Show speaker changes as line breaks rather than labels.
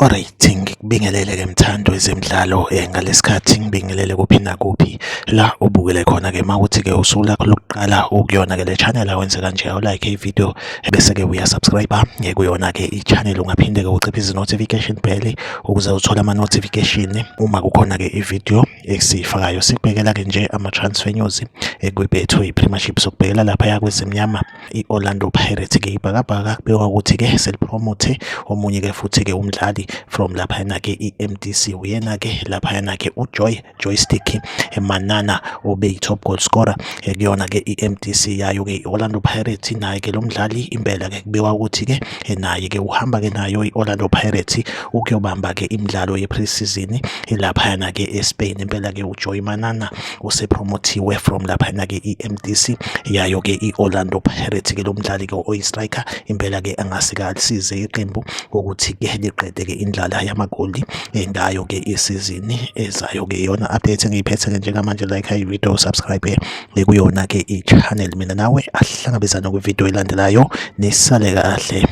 Alright, ngikubingelele-ke mthando wezemidlalo ngalesikhathi ngibingelele kuphi nakuphi la ubukele khona-ke mawukuthi-ke usuku lakho lokuqala ukuyona-ke le channel awenze kanje awulike ivideo bese-ke uyasubscribe kuyona-ke i-channel ungaphinde-ke uciphe izi-notification bell ukuze uthole ama-notification uma kukhona-ke ivideo esiyifakayo. Sikubhekela-ke nje ama-transfer news kwibethu i-Premiership sokubhekela laphaya kwezimnyama i-Orlando Pirates-ke ibhakabhaka kubekwa ukuthi-ke selipromote omunye-ke futhi-ke umdlali from laphayana-ke i-MDC uyena-ke laphayana-ke uJoystick Manana obe yi-top goal scorer kuyona-ke i-MDC yayo-ke i-Orlando Pirates. Naye-ke lo mdlali impela-ke kubekwa ukuthi-ke naye-ke uhamba-ke nayo i-Orlando Pirates ukuyobamba-ke imidlalo ye-pre-season laphayana-ke eSpain. Impela-ke uJoy Manana usepromotiwe from laphayana-ke i-MDC yayo-ke i-Orlando Pirates-ke lo mdlali-ke oyi-striker impela-ke angasike alisize iqembu ukuthi-ke liqede-ke indlala yamagoli ngayo-ke isizini ezayo-ke. Iyona update engiyiphethe-ke njengamanje. Like ivideo, subscribe kuyona-ke i-channel. Mina nawe asihlangabezane kwivideo elandelayo, nisale kahle.